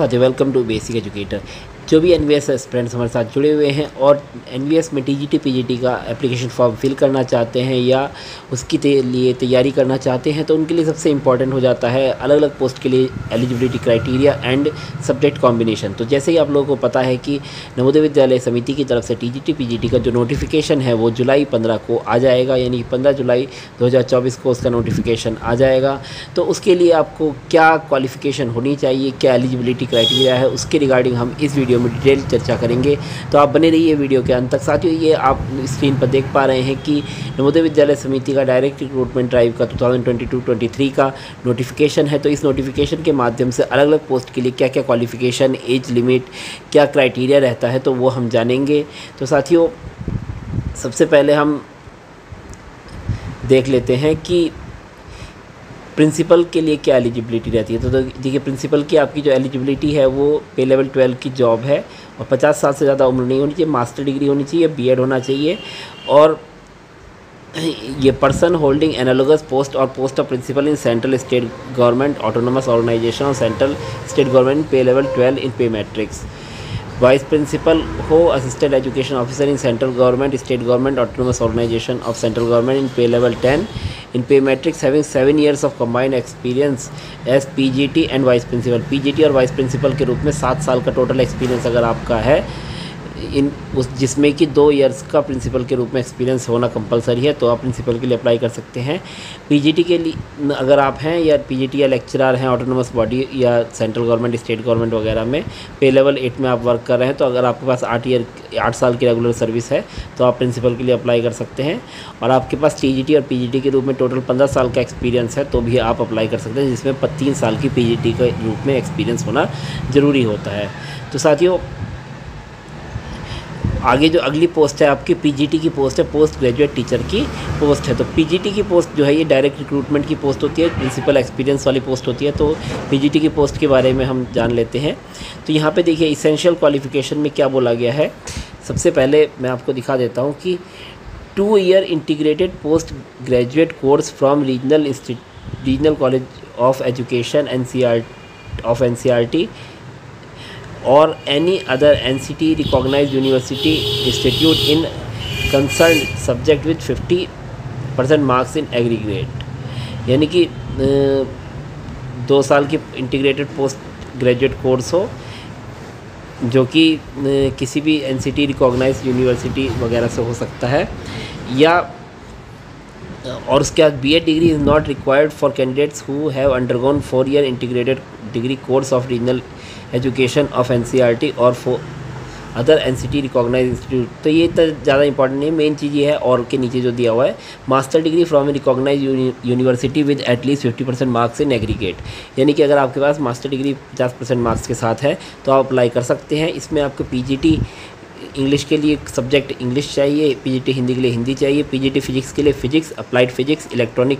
साथियों, welcome to basic educator. जो भी एनवीएस एस्पिरेंट्स हमारे साथ जुड़े हुए हैं और एनवीएस में टीजीटी पीजीटी का एप्लीकेशन फॉर्म फिल करना चाहते हैं या उसकी लिए तैयारी करना चाहते हैं, तो उनके लिए सबसे इम्पॉर्टेंट हो जाता है अलग अलग पोस्ट के लिए eligibility criteria and subject combination. तो जैसे ही आप लोगों को पता है कि नवोदय विद्यालय समिति की तरफ से टीजीटी पीजीटी का जो नोटिफिकेशन है वो जुलाई 15 को आ जाएगा, यानी 15 जुलाई 2024 को उसका नोटिफिकेशन आ जाएगा। तो उसके लिए आपको क्या क्वालिफ़िकेशन होनी चाहिए, क्या एलिजिबिलिटी क्राइटेरिया है, उसके रिगार्डिंग हम इस वीडियो में डिटेल चर्चा करेंगे। तो आप बने रहिए वीडियो के अंत तक। साथियों, ये आप स्क्रीन पर देख पा रहे हैं कि नवोदय विद्यालय समिति का डायरेक्ट रिक्रूटमेंट ड्राइव का 2022-23 का नोटिफिकेशन है। तो इस नोटिफिकेशन के माध्यम से अलग अलग पोस्ट के लिए क्या क्या क्वालिफ़िकेशन, एज लिमिट, क्या क्राइटेरिया रहता है, तो वो हम जानेंगे। तो साथियों, सबसे पहले हम देख लेते हैं कि प्रिंसिपल के लिए क्या एलिजिबिलिटी रहती है। तो देखिए, प्रिंसिपल की आपकी जो एलिजिबिलिटी है वो पे लेवल 12 की जॉब है और 50 साल से ज़्यादा उम्र नहीं होनी चाहिए, मास्टर डिग्री होनी चाहिए, बीएड होना चाहिए, और ये पर्सन होल्डिंग एनालोगस पोस्ट और post of principal in central state government autonomous organisation और central state government pay level 12 in pay matrix. Vice principal हो assistant education officer in central government, state government, autonomous organisation of central government in pay level 10 in pay matrix having 7 years of combined experience as PGT and vice principal. PGT और vice principal के रूप में 7 साल का total experience अगर आपका है, जिसमें कि 2 years का प्रिंसिपल के रूप में एक्सपीरियंस होना कंपलसरी है, तो आप प्रिंसिपल के लिए अप्लाई कर सकते हैं। पीजीटी के लिए अगर आप हैं या पीजीटी या लेक्चरर हैं ऑटोनोमस बॉडी या सेंट्रल गवर्नमेंट, स्टेट गवर्नमेंट वगैरह में पे लेवल 8 में आप वर्क कर रहे हैं, तो अगर आपके पास 8 साल की रेगुलर सर्विस है तो आप प्रिंसिपल के लिए अप्लाई कर सकते हैं। और आपके पास टीजीटी और पीजीटी के रूप में टोटल 15 साल का एक्सपीरियंस है तो भी आप अप्लाई कर सकते हैं, जिसमें 3 साल की पीजीटी के रूप में एक्सपीरियंस होना ज़रूरी होता है। तो साथियों, आगे जो अगली पोस्ट है आपकी पीजीटी की पोस्ट है, पोस्ट ग्रेजुएट टीचर की पोस्ट है। तो पीजीटी की पोस्ट जो है ये डायरेक्ट रिक्रूटमेंट की पोस्ट होती है, प्रिंसिपल एक्सपीरियंस वाली पोस्ट होती है। तो पीजीटी की पोस्ट के बारे में हम जान लेते हैं। तो यहाँ पे देखिए इसेंशियल क्वालिफिकेशन में क्या बोला गया है। सबसे पहले मैं आपको दिखा देता हूँ कि 2 year integrated post graduate course from regional college of education NCERT or any other NCT recognized university institute in concerned subject with 50% marks in aggregate। यानी कि 2 साल की इंटीग्रेटेड पोस्ट ग्रेजुएट कोर्स हो जो कि किसी भी NCT रिकॉग्नाइज्ड यूनिवर्सिटी वगैरह से हो सकता है, या और उसके बाद BEd degree is not required for candidates who have undergone 4 year integrated degree course of regional education of NCERT और for other NCT recognise institute. तो ये तो ज़्यादा इंपॉर्टेंट नहीं है, मेन चीज़ ये है और के नीचे जो दिया हुआ है master degree from a recognise university with at least 50% marks in aggregate. यानी कि अगर आपके पास मास्टर डिग्री 50% मार्क्स के साथ है तो आप अप्लाई कर सकते हैं। इसमें आपको पीजीटी इंग्लिश के लिए सब्जेक्ट इंग्लिश चाहिए, पीजीटी हिंदी के लिए हिंदी चाहिए, पीजीटी फिजिक्स के लिए physics, applied physics, electronic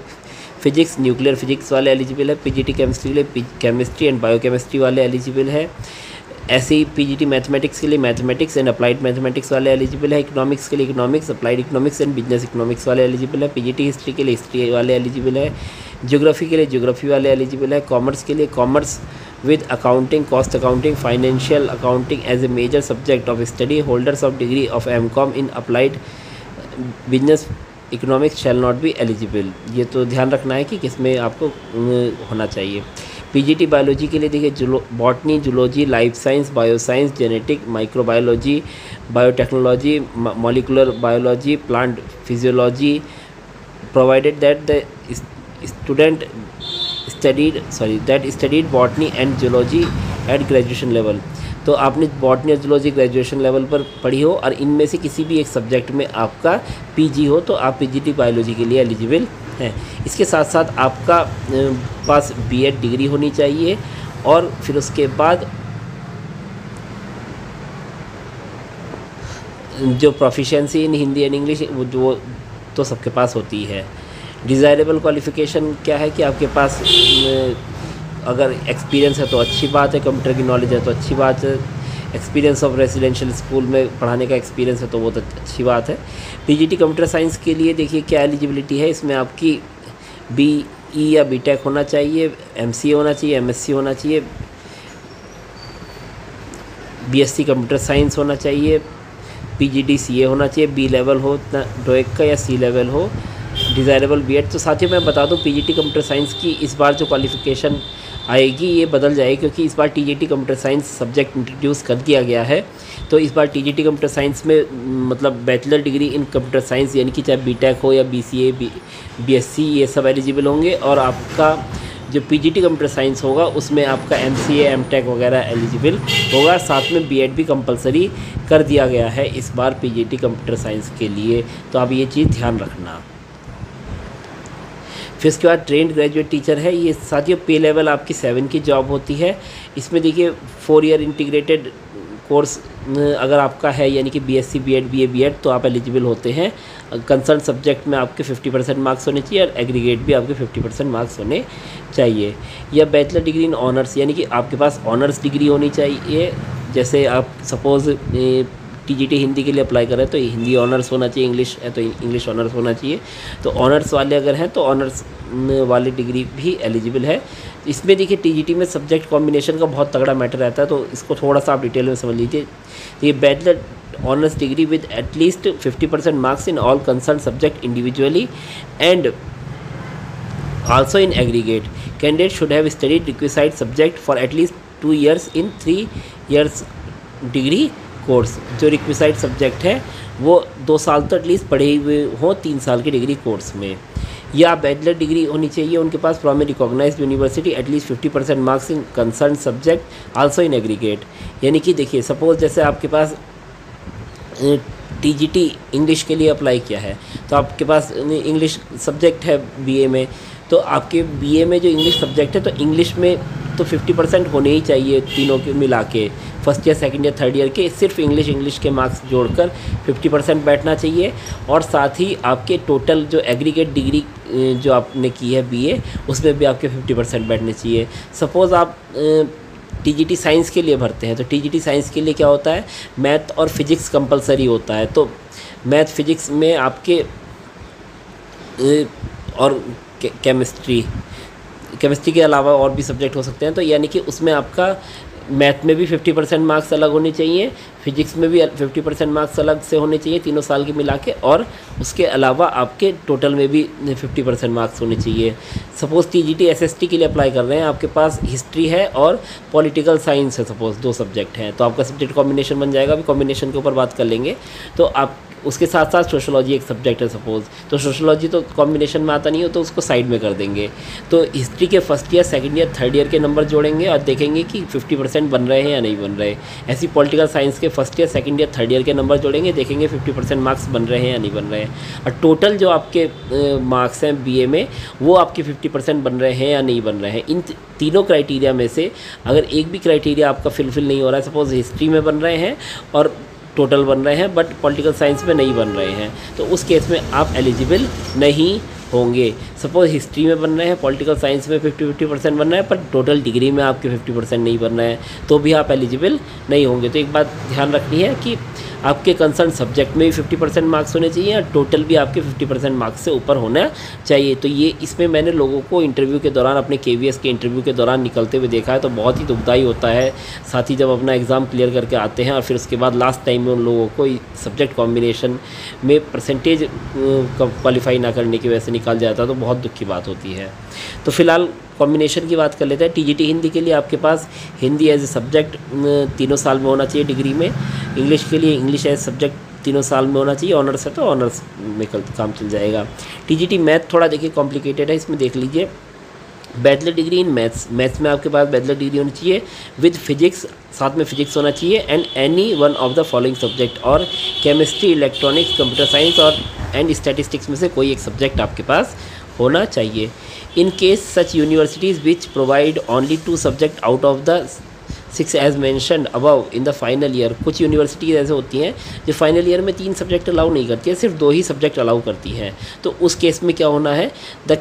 physics, nuclear physics वाले एलिजिबल है, पीजीटी केमिस्ट्री के लिए केमिस्ट्री एंड बायोकेमिस्ट्री वाले एलिजिबल है। ऐसे ही पीजीटी मैथमेटिक्स के लिए मैथमेटिक्स एंड अप्लाइड मैथमेटिक्स वाले एलिजिबल है, इकोनॉमिक्स के लिए economics, applied economics and business economics वाले एलिजिबल है, पीजीटी हिस्ट्री के लिए हिस्ट्री वाले एलिजिबल है, ज्योग्राफी के लिए ज्योग्राफी वाले एलिजिबल है, कॉमर्स के लिए commerce with accounting, cost accounting, financial accounting as a major subject of study, holders of degree of MCom in applied business economics shall not be eligible. ये तो ध्यान रखना है कि किसमें आपको होना चाहिए। पीजीटी बायोलॉजी के लिए देखिए botany, zoology, life science, bioscience, genetic, microbiology, biotechnology, molecular biology, plant physiology, provided that the student studied botany and zoology at graduation level. तो आपने बॉटनी और जूलॉजी ग्रेजुएशन लेवल पर पढ़ी हो और इनमें से किसी भी एक सब्जेक्ट में आपका पीजी हो तो आप पीजीटी बायोलॉजी के लिए एलिजिबल हैं। इसके साथ साथ आपका पास बीएड डिग्री होनी चाहिए और फिर उसके बाद जो proficiency in Hindi and English वो तो सबके पास होती है। डिज़ायरेबल क्वालिफ़िकेशन क्या है कि आपके पास अगर एक्सपीरियंस है तो अच्छी बात है, कंप्यूटर की नॉलेज है तो अच्छी बात है, एक्सपीरियंस ऑफ रेजिडेंशियल स्कूल में पढ़ाने का एक्सपीरियंस है तो वो तो अच्छी बात है। पीजीटी कंप्यूटर साइंस के लिए देखिए क्या एलिजिबिलिटी है। इसमें आपकी बीई या बीटेक होना चाहिए, एमसीए होना चाहिए, एमएससी होना चाहिए, बीएससी कंप्यूटर साइंस होना चाहिए, पीजीटी सीए होना चाहिए, बी लेवल हो डोएक का या सी लेवल हो, डिज़ायरेबल बीएड। तो साथियों मैं बता दूं पीजीटी कंप्यूटर साइंस की इस बार जो क्वालिफ़िकेशन आएगी ये बदल जाएगी, क्योंकि इस बार TGT computer science subject introduce कर दिया गया है। तो इस बार टीजीटी कंप्यूटर साइंस में मतलब bachelor degree in computer science यानी कि चाहे बीटेक हो या बीसीए बीएससी ये सब एलिजिबल होंगे, और आपका जो पीजीटी कंप्यूटर साइंस होगा उसमें आपका एमसीए एमटेक वगैरह एलिजिबल होगा। साथ में बीएड भी कंपलसरी कर दिया गया है इस बार पीजीटी कंप्यूटर साइंस के लिए, तो आप ये चीज़ ध्यान रखना। फिर उसके बाद ट्रेंड ग्रेजुएट टीचर है, ये साथियों पे लेवल आपकी 7 की जॉब होती है। इसमें देखिए 4 ईयर इंटीग्रेटेड कोर्स अगर आपका है यानी कि बीएससी बीएड बीए बीएड तो आप एलिजिबल होते हैं। कंसर्न सब्जेक्ट में आपके 50% मार्क्स होने चाहिए और एग्रीगेट भी आपके 50% मार्क्स होने चाहिए। या बैचलर डिग्री इन ऑनर्स यानी कि आपके पास ऑनर्स डिग्री होनी चाहिए। जैसे आप सपोज़ टीजीटी हिंदी के लिए अप्लाई करें तो हिंदी ऑनर्स होना चाहिए, इंग्लिश है तो इंग्लिश ऑनर्स होना चाहिए। तो ऑनर्स वाले अगर हैं तो ऑनर्स वाली डिग्री भी एलिजिबल है। इसमें देखिए टीजीटी में सब्जेक्ट कॉम्बिनेशन का बहुत तगड़ा मैटर रहता है, तो इसको थोड़ा सा आप डिटेल में समझ लीजिए। ये bachelor honours degree with at least 50% marks in all concern subject individually and also in aggregate. Candidate should have studied requisite subject for at least 2 years in 3 years degree course. जो रिक्विसाइड सब्जेक्ट है वो 2 साल तो at least पढ़े हुए हों 3 साल की डिग्री कोर्स में। या बैचलर डिग्री होनी चाहिए उनके पास from a recognised university at least 50% marks in concern subject also in aggregate. यानी कि देखिए सपोज जैसे आपके पास टीजीटी इंग्लिश के लिए अप्लाई किया है तो आपके पास इंग्लिश सब्जेक्ट है बीए में, तो आपके बीए में जो इंग्लिश सब्जेक्ट है तो इंग्लिश में तो 50% होने ही चाहिए तीनों के मिला के, first year second year third year के सिर्फ इंग्लिश के मार्क्स जोड़कर 50% बैठना चाहिए। और साथ ही आपके टोटल जो एग्रीगेट डिग्री जो आपने की है बीए उसमें भी आपके 50% बैठने चाहिए। सपोज़ आप टीजीटी साइंस के लिए भरते हैं तो टीजीटी साइंस के लिए क्या होता है, मैथ और फिजिक्स कंपलसरी होता है। तो मैथ फिजिक्स में आपके और केमिस्ट्री के अलावा और भी सब्जेक्ट हो सकते हैं, तो यानी कि उसमें आपका मैथ में भी 50% मार्क्स अलग होने चाहिए, फिजिक्स में भी 50% मार्क्स अलग से होने चाहिए तीनों साल के मिला के, और उसके अलावा आपके टोटल में भी 50% मार्क्स होने चाहिए। सपोज़ टीजीटी एसएसटी के लिए अप्लाई कर रहे हैं, आपके पास हिस्ट्री है और पॉलिटिकल साइंस है, सपोज़ 2 सब्जेक्ट हैं, तो आपका सब्जेक्ट कॉम्बिनेशन बन जाएगा। अभी कॉम्बिनेशन के ऊपर बात कर लेंगे। तो आप उसके साथ साथ सोशोलॉजी एक सब्जेक्ट है सपोज़, तो सोशोलॉजी तो कॉम्बिनेशन में आता नहीं हो तो उसको साइड में कर देंगे। तो हिस्ट्री के first year second year third year के नंबर जोड़ेंगे और देखेंगे कि 50% बन रहे हैं या नहीं बन रहे। ऐसी पॉलिटिकल साइंस के first year second year third year के नंबर जोड़ेंगे, देखेंगे 50% मार्क्स बन रहे हैं या नहीं बन रहे हैं। और टोटल जो आपके मार्क्स हैं बीए में वो आपके 50% बन रहे हैं या नहीं बन रहे हैं। इन तीनों क्राइटेरिया में से अगर एक भी क्राइटेरिया आपका फिलफिल नहीं हो रहा है, सपोज़ हिस्ट्री में बन रहे हैं और टोटल बन रहे हैं बट पॉलिटिकल साइंस में नहीं बन रहे हैं, तो उस केस में आप एलिजिबल नहीं होंगे। सपोज हिस्ट्री में बन रहे हैं, पॉलिटिकल साइंस में 50% बन रहा है पर टोटल डिग्री में आपके 50% नहीं बन रहे हैं, तो भी आप एलिजिबल नहीं होंगे। तो एक बात ध्यान रखनी है कि आपके कंसर्न सब्जेक्ट में भी 50% मार्क्स होने चाहिए और टोटल भी आपके 50% मार्क्स से ऊपर होना चाहिए। तो ये इसमें मैंने लोगों को इंटरव्यू के दौरान अपने KVS के इंटरव्यू के दौरान निकलते हुए देखा है, तो बहुत ही दुखदाई होता है। साथ ही जब अपना एग्ज़ाम क्लियर करके आते हैं और फिर उसके बाद लास्ट टाइम में उन लोगों को सब्जेक्ट कॉम्बिनेशन में परसेंटेज क्वालिफाई ना करने की वजह से निकाल जाता है, तो बहुत दुख की बात होती है। तो फिलहाल कॉम्बिनेशन की बात कर लेते हैं। टीजीटी हिंदी के लिए आपके पास हिंदी एज ए सब्जेक्ट 3 साल में होना चाहिए डिग्री में। इंग्लिश के लिए इंग्लिश एज सब्जेक्ट 3 साल में होना चाहिए। ऑनर्स है तो ऑनर्स में काम चल जाएगा। टीजीटी मैथ थोड़ा देखिए कॉम्प्लिकेटेड है, इसमें देख लीजिए। बैचलर डिग्री इन मैथ्स में आपके पास बैचलर डिग्री होनी चाहिए विद फिजिक्स, साथ में फिजिक्स होना चाहिए and any one of the following subject, और केमिस्ट्री इलेक्ट्रॉनिक्स कंप्यूटर साइंस और एंड स्टैटिस्टिक्स में से कोई एक सब्जेक्ट आपके पास होना चाहिए। In case such universities which provide only 2 subject out of the 6 as mentioned above in the final year, कुछ यूनिवर्सिटीज़ ऐसे होती हैं जो फाइनल ईयर में 3 सब्जेक्ट अलाउ नहीं करती है, सिर्फ 2 ही सब्जेक्ट अलाउ करती हैं। तो उस केस में क्या होना है, the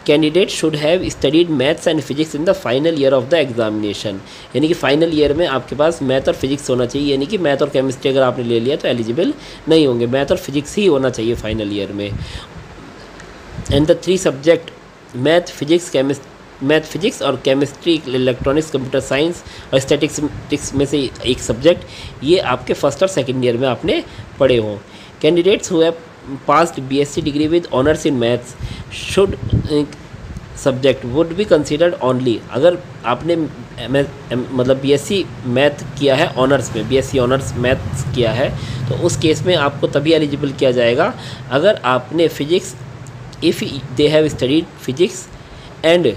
candidate should have studied maths and physics in the final year of the examination. यानी कि फाइनल ईयर में आपके पास मैथ और फिजिक्स होना चाहिए, यानी कि मैथ और केमिस्ट्री अगर आपने ले लिया तो एलिजिबल नहीं होंगे, मैथ और फिजिक्स ही होना चाहिए फाइनल ईयर में। And the 3 subject math physics math physics और केमिस्ट्री, इलेक्ट्रॉनिक्स, कंप्यूटर साइंस और स्टैटिस्टिक्स में से एक सब्जेक्ट, ये आपके फर्स्ट और सेकेंड ईयर में आपने पढ़े हों। Candidates who have passed BSc degree with honours in maths should subject would be considered only. अगर आपने मतलब बीएससी मैथ किया है ऑनर्स में, बीएससी ऑनर्स मैथ्स किया है, तो उस केस में आपको तभी एलिजिबल किया जाएगा अगर आपने physics, if they have studied physics and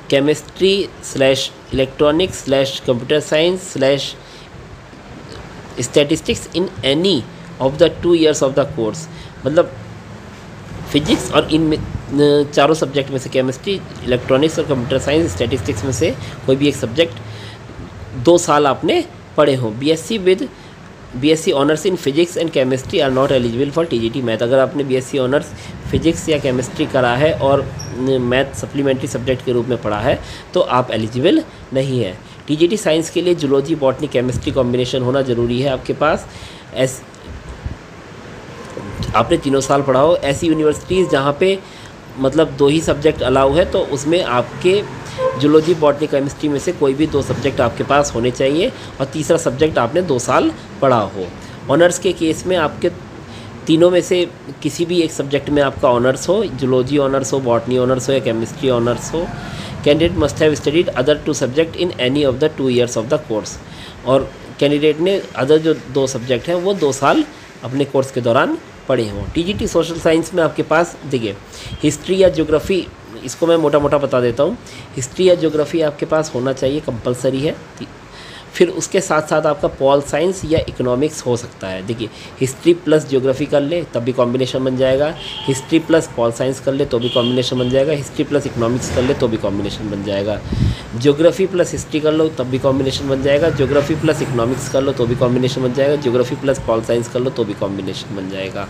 chemistry slash electronics slash computer science slash statistics in any of the 2 years of the course. मतलब फिजिक्स और इन चारों सब्जेक्ट में से केमिस्ट्री, इलेक्ट्रॉनिक्स और कंप्यूटर साइंस, स्टैटिस्टिक्स में से कोई भी एक सब्जेक्ट 2 साल आपने पढ़े हो। BSc honours in physics and chemistry are not eligible for TGT math. अगर आपने बीएससी ऑनर्स फिजिक्स या केमिस्ट्री करा है और मैथ सप्लीमेंट्री सब्जेक्ट के रूप में पढ़ा है तो आप एलिजिबल नहीं है। टीजीटी साइंस के लिए जूलॉजी, बॉटनी, केमिस्ट्री कॉम्बिनेशन होना ज़रूरी है आपके पास। आपने 3 साल पढ़ा हो। ऐसी यूनिवर्सिटीज़ जहाँ पे मतलब 2 ही सब्जेक्ट अलाउ है तो उसमें आपके जूलॉजी, बॉटनी, केमिस्ट्री में से कोई भी 2 सब्जेक्ट आपके पास होने चाहिए और तीसरा सब्जेक्ट आपने 2 साल पढ़ा हो। ऑनर्स के केस में आपके तीनों में से किसी भी एक सब्जेक्ट में आपका ऑनर्स हो, जूलॉजी ऑनर्स हो, बॉटनी ऑनर्स हो या केमिस्ट्री ऑनर्स हो। Candidate must have studied other 2 subject in any of the 2 years of the course. और कैंडिडेट ने अदर जो 2 सब्जेक्ट हैं वो 2 साल अपने कोर्स के दौरान पढ़े हों। टीजीटी सोशल साइंस में आपके पास देखिए हिस्ट्री या ज्योग्राफी, इसको मैं मोटा मोटा बता देता हूँ। हिस्ट्री या ज्योग्राफी आपके पास होना चाहिए, कंपलसरी है। फिर उसके साथ साथ आपका पॉल साइंस या इकोनॉमिक्स हो सकता है। देखिए हिस्ट्री प्लस ज्योग्राफी कर ले तब भी कॉम्बिनेशन बन जाएगा, हिस्ट्री प्लस पॉल साइंस कर ले तो भी कॉम्बिनेशन बन जाएगा, हिस्ट्री प्लस इकोनॉमिक्स कर ले तो भी कॉम्बिनेशन बन जाएगा, ज्योग्राफी प्लस हिस्ट्री कर लो तब भी कॉम्बिनेशन बन जाएगा, ज्योग्राफी प्लस इकोनॉमिक्स कर लो तो भी कॉम्बिनेशन बन जाएगा, ज्योग्राफी प्लस पॉल साइंस कर लो तो भी कॉम्बिनेशन बन जाएगा।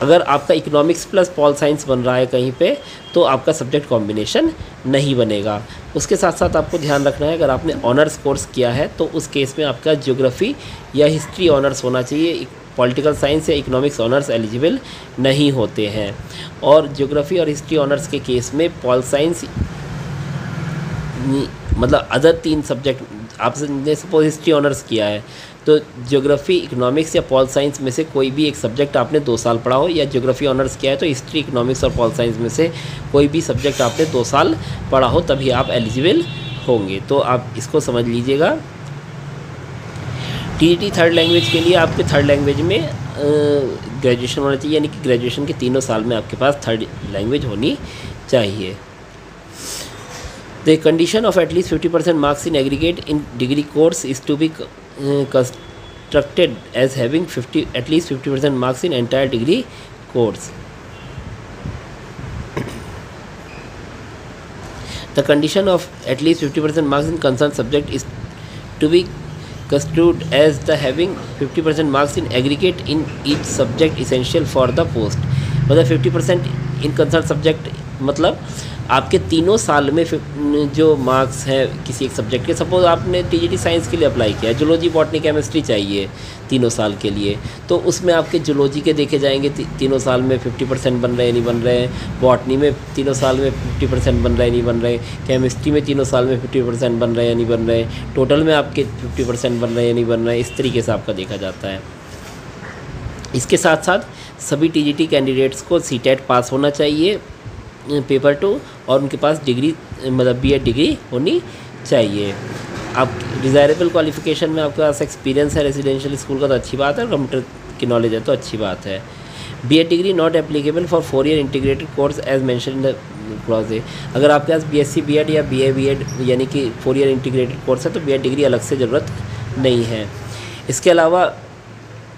अगर आपका इकोनॉमिक्स प्लस पॉल साइंस बन रहा है कहीं पे तो आपका सब्जेक्ट कॉम्बिनेशन नहीं बनेगा। उसके साथ साथ आपको ध्यान रखना है अगर आपने ऑनर्स कोर्स किया है तो उस केस में आपका ज्योग्राफी या हिस्ट्री ऑनर्स होना चाहिए। पॉलिटिकल साइंस या इकोनॉमिक्स ऑनर्स एलिजिबल नहीं होते हैं। और ज्योग्राफी और हिस्ट्री ऑनर्स के केस में पॉल साइंस मतलब अदर 3 सब्जेक्ट आपने सपोज हिस्ट्री ऑनर्स किया है तो ज्योग्राफी, इकोनॉमिक्स या पॉल साइंस में से कोई भी एक सब्जेक्ट आपने 2 साल पढ़ा हो, या ज्योग्राफी ऑनर्स किया है तो हिस्ट्री, इकोनॉमिक्स और पॉल साइंस में से कोई भी सब्जेक्ट आपने 2 साल पढ़ा हो तभी आप एलिजिबल होंगे। तो आप इसको समझ लीजिएगा। टीजीटी थर्ड लैंग्वेज के लिए आपके थर्ड लैंग्वेज में ग्रेजुएशन होना चाहिए, यानी कि ग्रेजुएशन के 3 साल में आपके पास थर्ड लैंग्वेज होनी चाहिए। The condition of at least 50% marks in aggregate in degree course is to be constructed as having at least 50% marks in entire degree course. The condition of at least 50% marks in concerned subject is to be construed as the having 50% marks in aggregate in each subject essential for the post. मतलब 50% in concerned subject मतलब आपके 3 साल में जो marks हैं किसी एक subject के, सपोज आपने टीजीटी साइंस के लिए अप्लाई किया, जूलॉजी, बॉटनी, केमिस्ट्री चाहिए 3 साल के लिए, तो उसमें आपके जूलॉजी के देखे जाएंगे 3 साल में 50% बन रहे हैं नहीं बन रहे हैं, बॉटनी में 3 साल में 50% बन रहे हैं नहीं बन रहे, केमिस्ट्री में 3 साल में 50% बन रहे हैं नहीं बन रहे, टोटल में आपके 50% बन रहे हैं नहीं बन रहे, इस तरीके से आपका देखा जाता है। इसके साथ साथ सभी टीजीटी कैंडिडेट्स को सीटेट पास होना चाहिए पेपर 2 और उनके पास डिग्री मतलब बीएड डिग्री होनी चाहिए। आप डिज़ायरेबल क्वालिफिकेशन में आपके पास एक्सपीरियंस है रेजिडेंशियल स्कूल का तो अच्छी बात है, कंप्यूटर की नॉलेज है तो अच्छी बात है। BEd degree not applicable for 4 year integrated course as mention in the clause A. अगर आपके पास बीएससी बीएड या बीए बीएड यानी कि 4 year इंटीग्रेटेड कोर्स है तो बीएड डिग्री अलग से ज़रूरत नहीं है। इसके अलावा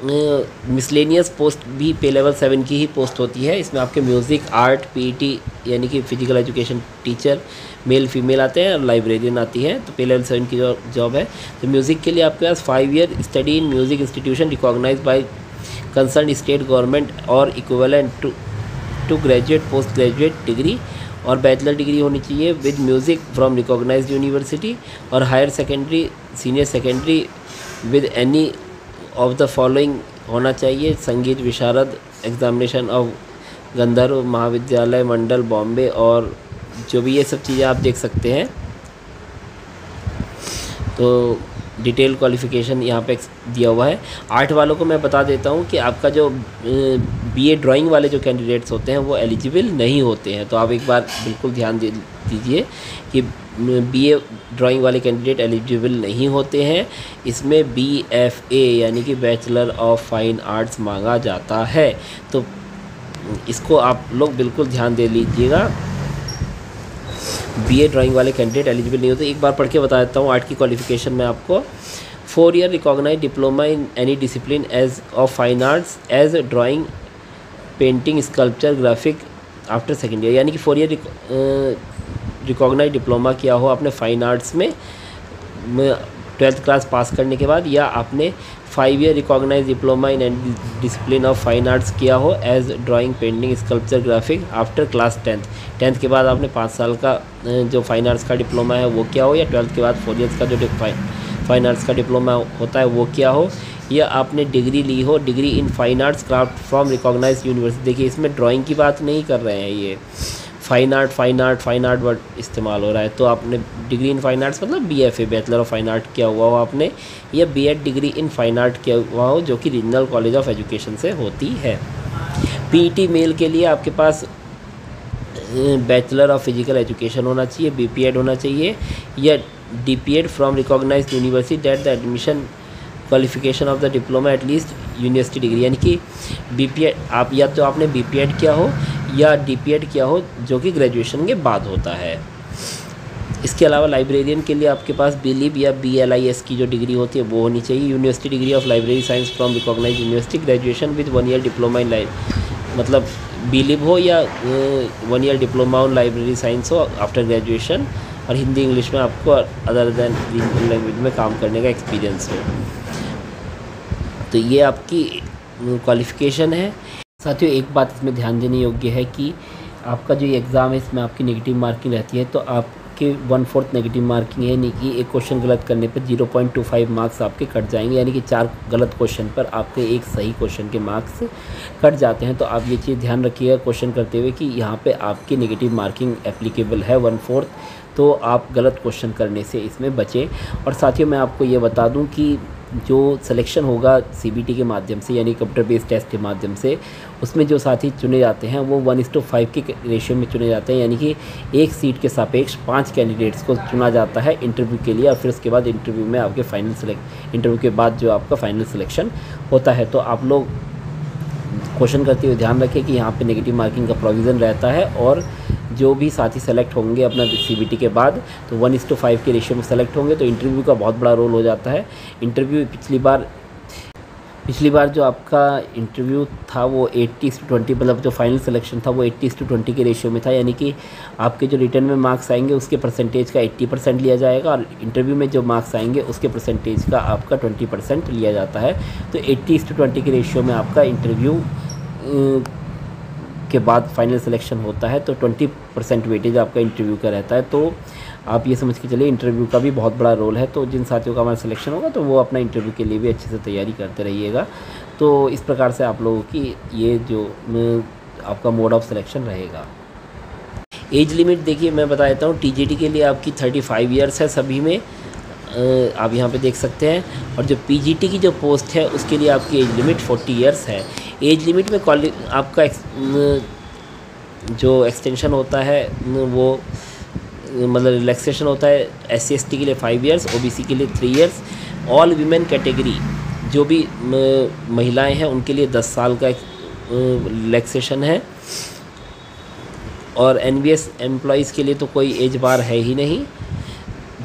मिसलेनियस पोस्ट भी पे लेवल 7 की ही पोस्ट होती है। इसमें आपके म्यूज़िक, आर्ट, पीईटी यानी कि physical education teacher male female आते हैं और लाइब्रेरियन आती है, तो पे लेवल 7 की जॉब है। तो म्यूज़िक के लिए आपके पास 5 year study in music institution recognised by concern state government और equivalent to graduate post graduate degree और बैचलर डिग्री होनी चाहिए with music from recognised university और higher secondary, senior secondary with any of the following होना चाहिए: संगीत विशारद, examination of गंधर्व महाविद्यालय मंडल बॉम्बे और जो भी ये सब चीज़ें आप देख सकते हैं। तो डिटेल क्वालिफ़िकेशन यहाँ पे दिया हुआ है। आर्ट वालों को मैं बता देता हूँ कि आपका जो बीए ड्राइंग वाले जो कैंडिडेट्स होते हैं वो एलिजिबल नहीं होते हैं। तो आप एक बार बिल्कुल ध्यान दीजिए कि बीए ड्राइंग वाले कैंडिडेट एलिजिबल नहीं होते हैं। इसमें BFA यानी कि बैचलर ऑफ फाइन आर्ट्स मांगा जाता है। तो इसको आप लोग बिल्कुल ध्यान दे लीजिएगा। बीए ड्राइंग वाले कैंडिडेट एलिजिबल नहीं होते। एक बार पढ़ के बता देता हूँ आर्ट की क्वालिफिकेशन में आपको। 4 year recognise diploma in any discipline as of fine arts as drawing, painting, sculpture, graphic after second year, यानी कि 4 ईयर रिकॉग्नाइज डिप्लोमा किया हो आपने फाइन आर्ट्स में 12th क्लास पास करने के बाद, या आपने 5 year recognise diploma in any discipline of fine arts किया हो as drawing, painting, sculpture, graphic after class 10th के बाद आपने 5 साल का जो फाइन आर्ट्स का डिप्लोमा है वो किया हो, या 12th के बाद 4 ईयर्स का जो फाइन आर्ट्स का डिप्लोमा होता है वो किया हो, या आपने डिग्री ली हो, degree in fine arts craft from recognise university. देखिए इसमें ड्राइंग की बात नहीं कर रहे हैं, ये फाइन आर्ट वर्ड इस्तेमाल हो रहा है। तो आपने डिग्री इन फाइन आर्ट्स मतलब BFA bachelor of fine art किया हुआ हो आपने, या B.Ed degree in fine art किया हुआ हो जो कि रीजनल कॉलेज ऑफ एजुकेशन से होती है। PET मेल के लिए आपके पास बैचलर ऑफ फिजिकल एजुकेशन होना चाहिए, BPEd होना चाहिए, या DPEd from recognised university that the admission qualification of the diploma at least university degree, यानी कि BPEd आप या तो आपने BPEd किया हो या DPEd किया हो जो कि ग्रेजुएशन के बाद होता है। इसके अलावा लाइब्रेरियन के लिए आपके पास BLib या BLIS की जो डिग्री होती है वो होनी चाहिए। University degree of library science from recognised university, graduation with 1 year diploma in मतलब BLib हो या 1 year diploma on library science हो आफ्टर ग्रेजुएशन, और हिंदी इंग्लिश में आपको अदर दैन रीजनल लैंग्वेज में काम करने का एक्सपीरियंस हो। तो ये आपकी क्वालिफ़िकेशन है। साथियों एक बात इसमें ध्यान देने योग्य है कि आपका जो ये एग्ज़ाम है इसमें आपकी नेगेटिव मार्किंग रहती है। तो आपके 1/4 नेगेटिव मार्किंग है, यानी कि एक क्वेश्चन गलत करने पर 0.25 मार्क्स आपके कट जाएंगे, यानी कि 4 गलत क्वेश्चन पर आपके एक सही क्वेश्चन के मार्क्स कट जाते हैं। तो आप ये चीज़ ध्यान रखिएगा क्वेश्चन करते हुए कि यहाँ पे आपकी नेगेटिव मार्किंग एप्लीकेबल है 1/4, तो आप गलत क्वेश्चन करने से इसमें बचें। और साथियों मैं आपको ये बता दूँ कि जो सिलेक्शन होगा CBT के माध्यम से यानी कंप्यूटर बेस्ड टेस्ट के माध्यम से, उसमें जो साथी चुने जाते हैं वो 1:5 के रेशियो में चुने जाते हैं, यानी कि एक सीट के सापेक्ष 5 कैंडिडेट्स को चुना जाता है इंटरव्यू के लिए, और फिर उसके बाद इंटरव्यू में आपके इंटरव्यू के बाद जो आपका फाइनल सिलेक्शन होता है। तो आप लोग क्वेश्चन करते हुए ध्यान रखें कि यहाँ पे नेगेटिव मार्किंग का प्रोविज़न रहता है, और जो भी साथी सेलेक्ट होंगे अपना CBT के बाद तो 1:5 के रेशियो में सेलेक्ट होंगे, तो इंटरव्यू का बहुत बड़ा रोल हो जाता है। इंटरव्यू पिछली बार जो आपका इंटरव्यू था वो 80:20 मतलब जो फाइनल सिलेक्शन था वो 80:20 के रेशियो में था, यानी कि आपके जो रिटर्न में मार्क्स आएंगे उसके परसेंटेज का 80% लिया जाएगा, और इंटरव्यू में जो मार्क्स आएंगे उसके परसेंटेज का आपका 20% लिया जाता है। तो 80:20 के रेशियो में आपका इंटरव्यू के बाद फाइनल सिलेक्शन होता है, तो 20% वेटेज आपका इंटरव्यू का रहता है। तो आप ये समझ के चलिए इंटरव्यू का भी बहुत बड़ा रोल है। तो जिन साथियों का हमारा सिलेक्शन होगा तो वो अपना इंटरव्यू के लिए भी अच्छे से तैयारी करते रहिएगा। तो इस प्रकार से आप लोगों की ये जो आपका मोड ऑफ सिलेक्शन रहेगा। एज लिमिट देखिए मैं बता देता हूँ, TGT के लिए आपकी 35 ईयर्स है सभी में, आप यहाँ पे देख सकते हैं, और जो PGT की जो पोस्ट है उसके लिए आपकी एज लिमिट 40 ईयर्स है। एज लिमिट में आपका जो एक्सटेंशन होता है वो मतलब रिलैक्सेशन होता है SC/ST के लिए 5 ईयर्स, OBC के लिए 3 ईयर्स, ऑल वीमेन कैटेगरी जो भी महिलाएं हैं उनके लिए 10 साल का रिलैक्सेशन है, और NVS एम्प्लॉयज़ के लिए तो कोई एज बार है ही नहीं।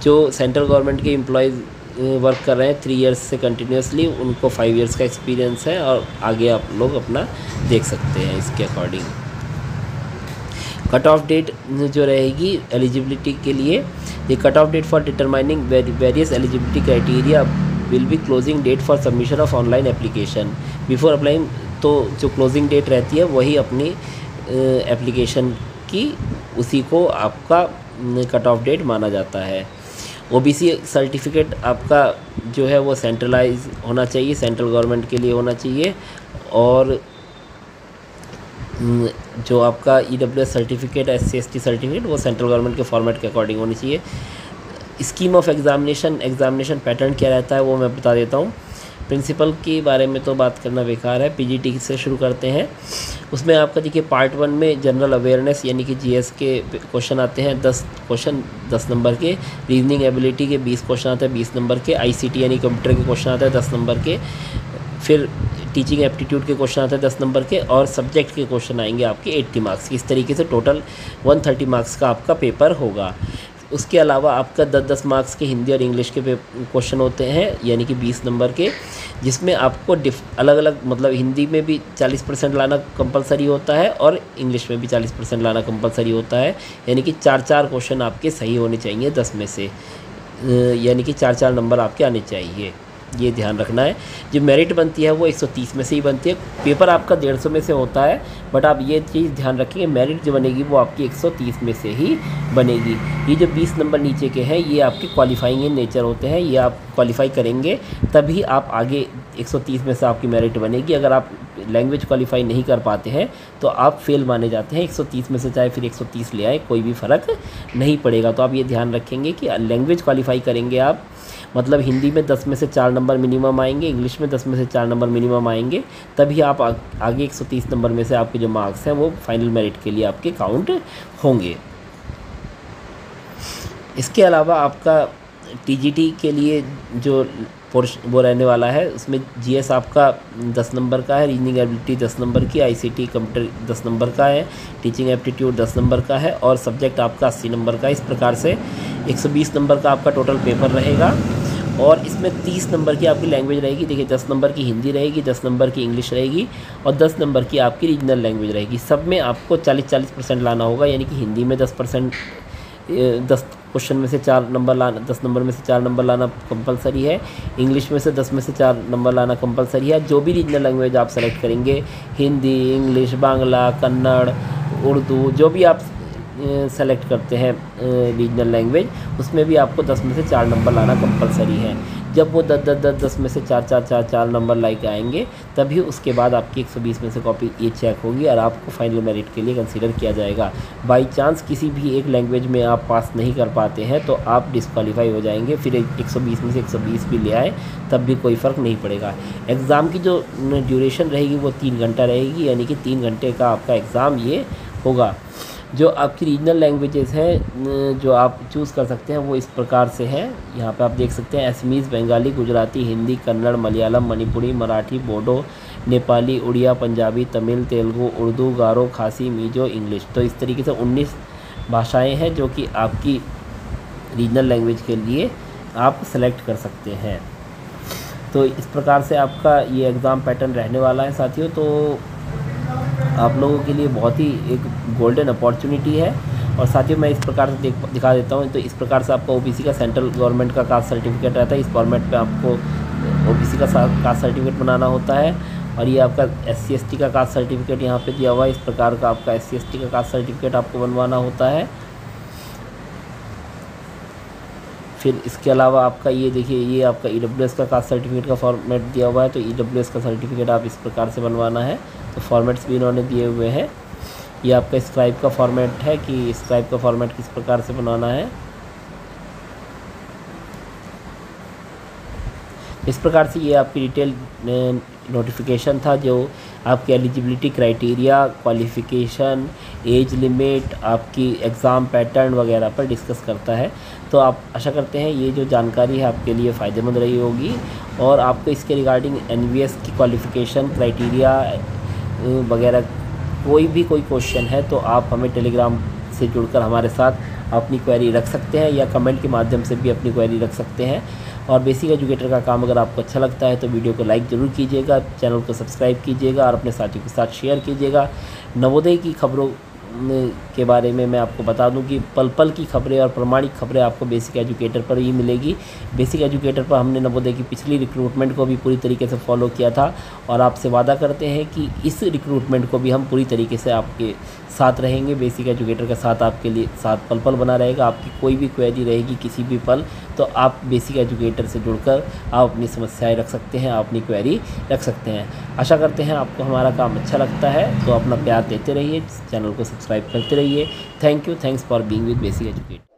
जो सेंट्रल गवर्नमेंट के एम्प्लॉयज़ वर्क कर रहे हैं 3 ईयर्स से कंटिन्यूसली, उनको 5 ईयर्स का एक्सपीरियंस है, और आगे आप लोग अपना देख सकते हैं इसके अकॉर्डिंग। कट ऑफ डेट जो रहेगी एलिजिबिलिटी के लिए, ये cut off date for determining various eligibility criteria will be closing date for submission of online application before applying. तो जो क्लोजिंग डेट रहती है वही अपनी एप्लीकेशन की, उसी को आपका कट ऑफ डेट माना जाता है। OBC सर्टिफिकेट आपका जो है वो सेंट्रलाइज होना चाहिए, सेंट्रल गवर्नमेंट के लिए होना चाहिए, और जो आपका EWS सर्टिफिकेट, SC/ST सर्टिफिकेट, वो सेंट्रल गवर्नमेंट के फॉर्मेट के अकॉर्डिंग होनी चाहिए। स्कीम ऑफ एग्जामिनेशन पैटर्न क्या रहता है वो मैं बता देता हूँ। प्रिंसिपल के बारे में तो बात करना बेकार है, PGT से शुरू करते हैं। उसमें आपका देखिए पार्ट 1 में जनरल अवेयरनेस यानी कि GS के क्वेश्चन आते हैं 10 क्वेश्चन 10 नंबर के, रीजनिंग एबिलिटी के 20 क्वेश्चन आते हैं 20 नंबर के, ICT यानी कंप्यूटर के क्वेश्चन आते हैं 10 नंबर के, फिर टीचिंग एप्टीट्यूड के क्वेश्चन आते हैं 10 नंबर के, और सब्जेक्ट के क्वेश्चन आएंगे आपके 80 मार्क्स की। इस तरीके से टोटल 130 मार्क्स का आपका पेपर होगा। उसके अलावा आपका 10-10 मार्क्स के हिंदी और इंग्लिश के क्वेश्चन होते हैं यानी कि 20 नंबर के, जिसमें आपको अलग अलग मतलब हिंदी में भी 40% लाना कंपलसरी होता है और इंग्लिश में भी 40% लाना कंपलसरी होता है, यानी कि 4-4 क्वेश्चन आपके सही होने चाहिए 10 में से, यानी कि 4-4 नंबर आपके आने चाहिए, ये ध्यान रखना है। जो मेरिट बनती है वो 130 में से ही बनती है। पेपर आपका 150 में से होता है, बट आप ये चीज़ ध्यान रखेंगे मेरिट जो बनेगी वो आपकी 130 में से ही बनेगी। ये जो 20 नंबर नीचे के हैं ये आपके क्वालिफाइंग इन नेचर होते हैं, ये आप क्वालिफाई करेंगे तभी आप आगे 130 में से आपकी मेरिट बनेगी। अगर आप लैंग्वेज क्वालिफाई नहीं कर पाते हैं तो आप फेल माने जाते हैं। 130 में से चाहे फिर 130 ले आए, कोई भी फ़र्क नहीं पड़ेगा। तो आप ये ध्यान रखेंगे कि लैंग्वेज क्वालिफाई करेंगे आप, मतलब हिंदी में 10 में से 4 नंबर मिनिमम आएंगे, इंग्लिश में 10 में से 4 नंबर मिनिमम आएंगे, तभी आप आगे 130 नंबर में से आपके जो मार्क्स हैं वो फाइनल मेरिट के लिए आपके काउंट होंगे। इसके अलावा आपका TGT के लिए जो वो रहने वाला है उसमें GS आपका 10 नंबर का है, रीजनिंग एबिलिटी 10 नंबर की, ICT कंप्यूटर 10 नंबर का है, टीचिंग एप्टीट्यूड 10 नंबर का है और सब्जेक्ट आपका 80 नंबर का। इस प्रकार से 120 नंबर का आपका टोटल पेपर रहेगा और इसमें 30 नंबर की आपकी लैंग्वेज रहेगी। देखिए 10 नंबर की हिंदी रहेगी, 10 नंबर की इंग्लिश रहेगी और 10 नंबर की आपकी रीजनल लैंग्वेज रहेगी। सब में आपको 40-40% लाना होगा, यानी कि हिंदी में 10%, 10 क्वेश्चन में से 4 नंबर लाना, 10 नंबर में से 4 नंबर लाना कंपलसरी है। इंग्लिश में से 10 में से 4 नंबर लाना कंपलसरी है। जो भी रीजनल लैंग्वेज आप सेलेक्ट करेंगे, हिंदी, इंग्लिश, बांग्ला, कन्नड़, उर्दू, जो भी आप सेलेक्ट करते हैं रीजनल लैंग्वेज, उसमें भी आपको 10 में से 4 नंबर लाना कंपलसरी है। जब वो 10 में से 4 नंबर लाके आएंगे तभी उसके बाद आपकी 120 में से कॉपी ये चेक होगी और आपको फाइनल मेरिट के लिए कंसीडर किया जाएगा। बाई चांस किसी भी एक लैंग्वेज में आप पास नहीं कर पाते हैं तो आप डिस्क्वालीफाई हो जाएंगे, फिर 120 में से 120 भी ले आए तब भी कोई फ़र्क नहीं पड़ेगा। एग्ज़ाम की जो ड्यूरेशन रहेगी वो 3 घंटा रहेगी, यानी कि 3 घंटे का आपका एग्ज़ाम ये होगा। जो आपकी रीजनल लैंग्वेजेस हैं जो आप चूज़ कर सकते हैं वो इस प्रकार से हैं, यहाँ पे आप देख सकते हैं असमीज़, बंगाली, गुजराती, हिंदी, कन्नड़, मलयालम, मणिपुरी, मराठी, बोडो, नेपाली, उड़िया, पंजाबी, तमिल, तेलुगु, उर्दू, गारो, खासी, मिजो, इंग्लिश। तो इस तरीके से 19 भाषाएँ हैं जो कि आपकी रीजनल लैंग्वेज के लिए आप सेलेक्ट कर सकते हैं। तो इस प्रकार से आपका ये एग्ज़ाम पैटर्न रहने वाला है साथियों। तो आप लोगों के लिए बहुत ही एक गोल्डन अपॉर्चुनिटी है। और साथियों मैं इस प्रकार से दिखा देता हूँ। तो इस प्रकार से आपका OBC का सेंट्रल गवर्नमेंट का कास्ट सर्टिफिकेट रहता है। इस फॉर्मेट पे आपको OBC का कास्ट सर्टिफिकेट बनाना होता है। और ये आपका SC/ST का कास्ट सर्टिफिकेट यहाँ पे दिया हुआ है। इस प्रकार का आपका SC/ST का कास्ट सर्टिफिकेट आपको बनवाना होता है। फिर इसके अलावा आपका ये देखिए, ये आपका EWS का कास्ट सर्टिफिकेट का फॉर्मेट दिया हुआ है। तो EWS का सर्टिफिकेट आप इस प्रकार से बनवाना है। तो फॉर्मेट्स भी इन्होंने दिए हुए हैं। ये आपका स्क्राइब का फॉर्मेट है कि स्क्राइब का फॉर्मेट किस प्रकार से बनाना है। इस प्रकार से ये आपकी डिटेल नोटिफिकेशन था जो आपकी eligibility criteria, qualification, age limit, आपकी एग्ज़ाम पैटर्न वगैरह पर डिस्कस करता है। तो आप आशा करते हैं ये जो जानकारी है आपके लिए फ़ायदेमंद रही होगी और आपको इसके रिगार्डिंग NVS की क्वालिफ़िकेशन, क्राइटेरिया वगैरह कोई क्वेश्चन है तो आप हमें टेलीग्राम से जुड़कर हमारे साथ अपनी क्वेरी रख सकते हैं या कमेंट के माध्यम से भी अपनी क्वेरी रख सकते हैं। और बेसिक एजुकेटर का काम अगर आपको अच्छा लगता है तो वीडियो को लाइक ज़रूर कीजिएगा, चैनल को सब्सक्राइब कीजिएगा और अपने साथियों के साथ शेयर कीजिएगा। नवोदय की खबरों के बारे में मैं आपको बता दूं कि पल पल की खबरें और प्रमाणिक खबरें आपको बेसिक एजुकेटर पर ही मिलेगी। बेसिक एजुकेटर पर हमने नवोदय की पिछली रिक्रूटमेंट को भी पूरी तरीके से फॉलो किया था और आपसे वादा करते हैं कि इस रिक्रूटमेंट को भी हम पूरी तरीके से आपके साथ रहेंगे, बेसिक एजुकेटर का साथ आपके लिए साथ पल पल बना रहेगा। आपकी कोई भी क्वेरी रहेगी किसी भी पल, तो आप बेसिक एजुकेटर से जुड़कर आप अपनी समस्याएं रख सकते हैं, आप अपनी क्वेरी रख सकते हैं। आशा करते हैं आपको हमारा काम अच्छा लगता है, तो अपना प्यार देते रहिए, चैनल को सब्सक्राइब करते रहिए। Thank you, thanks for being with basic educator.